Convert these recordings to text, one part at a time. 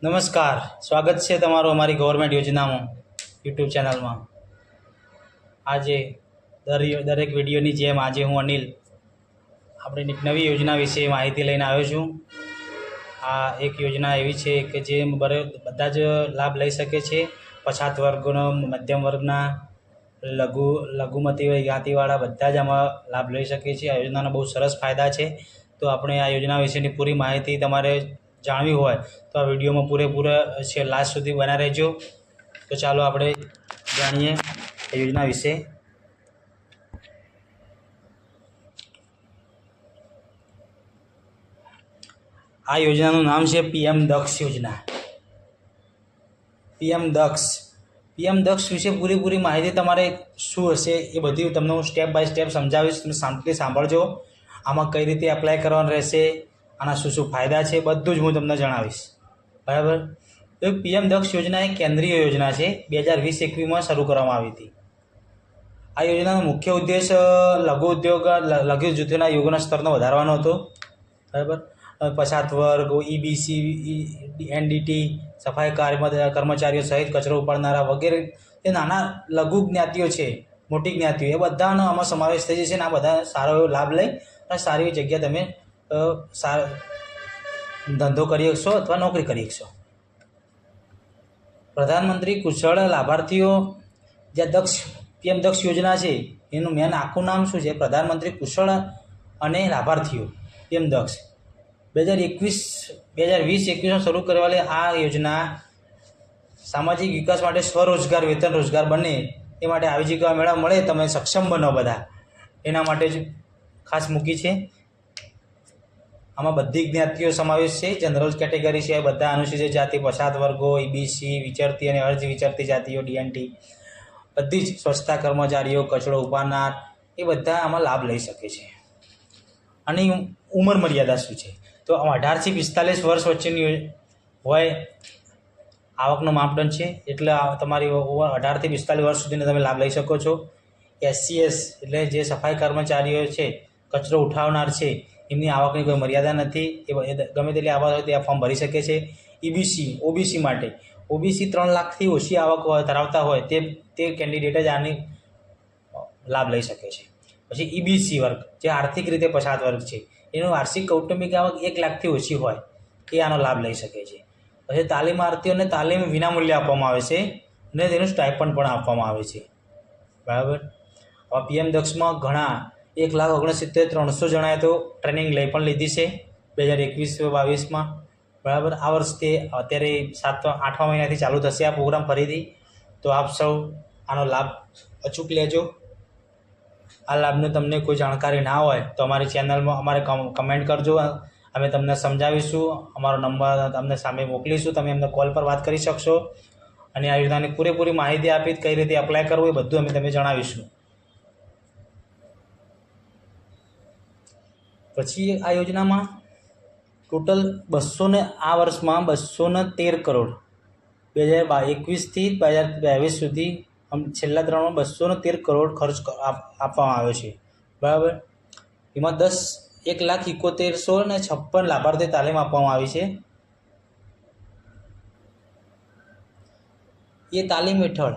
નમસ્કાર, સ્વાગત છે તમારું અમારી ગવર્મેન્ટ યોજનામાં યુટ્યુબ ચેનલમાં। આજે દરેક વિડીયોની જેમ આજે હું અનિલ આપણે એક નવી યોજના વિશે માહિતી લઈને આવ્યો છું। આ એક યોજના એવી છે કે જે બધા જ લાભ લઈ શકે છે। પછાત વર્ગનો, મધ્યમ વર્ગના, લઘુમતી જ્ઞાતિવાળા બધા જ આમાં લાભ લઈ શકે છે। આ યોજનાના બહુ સરસ ફાયદા છે। તો આપણે આ યોજના વિશેની પૂરી માહિતી તમારે જાણવી હોય તો આ વિડીયોમાં પૂરેપૂરા છે લાસ્ટ સુધી બના રહેજો। તો ચાલો આપણે જાણીએ આ યોજના વિશે। આ યોજનાનું નામ છે પીએમ દક્ષ યોજના। પીએમ દક્ષ વિશે પૂરેપૂરી માહિતી તમારે શું હશે એ બધી તમને હું સ્ટેપ બાય સ્ટેપ સમજાવીશ। તમે શાંતિથી સાંભળજો। આમાં કઈ રીતે એપ્લાય કરવાનું રહેશે, આના શું શું ફાયદા છે, બધું જ હું તમને જણાવીશ, બરાબર। તો પીએમ દક્ષ યોજના એ કેન્દ્રીય યોજના છે, 2020-21માં શરૂ કરવામાં આવી હતી। આ યોજનાનો મુખ્ય ઉદ્દેશ લઘુ જૂથોના યોગના સ્તરનો વધારવાનો હતો, બરાબર। પછાત વર્ગ, ઈબીસી, એનડીટી, સફાઈ કર્મચારીઓ સહિત કચરો ઉપાડનારા વગેરે એ નાના લઘુ જ્ઞાતિઓ છે, મોટી જ્ઞાતિઓ, એ બધાનો આમાં સમાવેશ થઈ જશે અને આ બધા સારો એવો લાભ લઈ અને સારી એવી જગ્યા તમે ધંધો કરી શકશો અથવા નોકરી કરી શકશો। પ્રધાનમંત્રી કુશળ લાભાર્થીઓ જે પીએમ દક્ષ યોજના છે એનું મેન આખું નામ શું છે? પ્રધાનમંત્રી કુશળ અને લાભાર્થીઓ પીએમ દક્ષ 2020-21માં શરૂ કરવાલી આ યોજના સામાજિક વિકાસ માટે સ્વરોજગાર, વેતન રોજગાર બને એ માટે આજીવિકા મેળા મળે, તમે સક્ષમ બનો બધા, એના માટે જ ખાસ મૂકી છે। આમાં બધી જ્ઞાતિઓ સમાવેશ છે, જનરલ કેટેગરી છે, બધા અનુસૂચિત જાતિ, પછાત વર્ગો, ઈબીસી, વિચરતી અને અર્ધ વિચરતી જાતિઓ, ડીએનટી, બધી જ સ્વચ્છતા કર્મચારીઓ, કચરો ઉપાડનાર, એ બધા આમાં લાભ લઈ શકે છે। અને ઉંમર મર્યાદા શું છે? તો 18 થી 45 વર્ષ વચ્ચેની હોય આવકનો માપદંડ છે, એટલે તમારી 18 થી 45 વર્ષ સુધીનો તમે લાભ લઈ શકો છો। એસસીએસ એટલે જે સફાઈ કર્મચારીઓ છે, કચરો ઉઠાવનાર છે, એમની આવકની કોઈ મર્યાદા નથી, એ ગમે તેટલી આવક હોય તે આ ફોર્મ ભરી શકે છે। ઓબીસી માટે 3 લાખથી ઓછી આવક ધરાવતા હોય તે કેન્ડિડેટ જ આની લાભ લઈ શકે છે। પછી ઈબીસી વર્ગ જે આર્થિક રીતે પછાત વર્ગ છે, એનું વાર્ષિક કૌટુંબિક આવક 1 લાખથી ઓછી હોય એ આનો લાભ લઈ શકે છે। પછી તાલીમાર્થીઓને તાલીમ વિનામૂલ્યે આપવામાં આવે છે અને તેનું સ્ટાઇપન્ડ પણ આપવામાં આવે છે, બરાબર। હવે પીએમ દક્ષમાં ઘણા 1,69,300 જણાએ તો ટ્રેનિંગ લઈ પણ લીધી છે 2021-22માં, બરાબર। આ વર્ષથી અત્યારે 8મા મહિનાથી ચાલુ થશે આ પ્રોગ્રામ ફરીથી। તો આપ સૌ આનો લાભ અચૂક લેજો। આ લાભની તમને કોઈ જાણકારી ના હોય તો અમારી ચેનલમાં અમારે કમેન્ટ કરજો, અમે તમને સમજાવીશું। અમારો નંબર તમને સામે મોકલીશું, તમે અમને કોલ પર વાત કરી શકશો અને આ યોજનાની પૂરેપૂરી માહિતી આપી કઈ રીતે એપ્લાય કરવું એ બધું અમે તમને જણાવીશું। પછી આ યોજનામાં ટોટલ આ વર્ષમાં 213 કરોડ 2021થી 2022 સુધી છેલ્લા 3 213 કરોડ ખર્ચ આપવામાં આવ્યો છે, બરાબર। એમાં 1,71,156 લાભાર્થી તાલીમ આપવામાં આવી છે। એ તાલીમ હેઠળ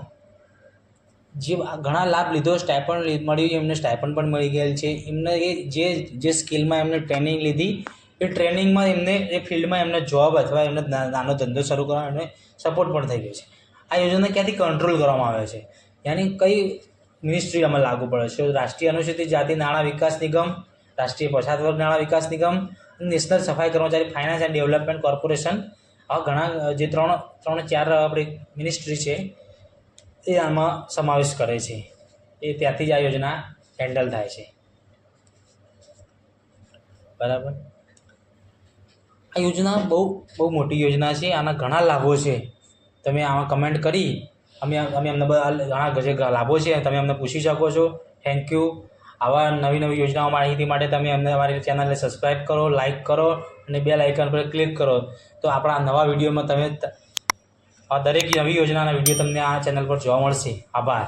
જે ઘણા લાભ લીધો, સ્ટાઇપન્ડ મળ્યું, એમને સ્ટાઇપન્ડ પણ મળી ગયેલ છે। એમને જે સ્કિલમાં એમને ટ્રેનિંગ લીધી એ ટ્રેનિંગમાં એમને એ ફિલ્ડમાં એમને જોબ અથવા એમને નાનો ધંધો શરૂ કરવા એમને સપોર્ટ પણ થઈ ગયો છે। આ યોજના ક્યાંથી કંટ્રોલ કરવામાં આવે છે, યાની કઈ મિનિસ્ટ્રી આમાં લાગુ પડે છે? રાષ્ટ્રીય અનુસૂચિત જાતિ નાણાં વિકાસ નિગમ, રાષ્ટ્રીય પછાત વર્ગ નાણાં વિકાસ નિગમ, નેશનલ સફાઈ કર્મચારી ફાઇનાન્સ એન્ડ ડેવલપમેન્ટ કોર્પોરેશન, આ ઘણા જે 3-4 આપણી મિનિસ્ટ્રી છે એ આમાં સમાવેશ કરે છે। એ ત્યાંથી જ આ યોજના હેન્ડલ થાય છે, બરાબર। આ યોજના બહુ મોટી યોજના છે, આના ઘણા લાભો છે। તમે આમાં કમેન્ટ કરી અમે અમને ઘણા જે લાભો છે તમે અમને પૂછી શકો છો। Thank you. આવા નવી યોજનાઓ માહિતી માટે તમે અમને અમારી ચેનલને સબસ્ક્રાઈબ કરો, લાઇક કરો અને બેલ આઇકન પર ક્લિક કરો, તો આપણા નવા વિડીયોમાં તમે દરેક નવી યોજનાના વિડીયો તમને આ ચેનલ પર જોવા મળશે। આભાર।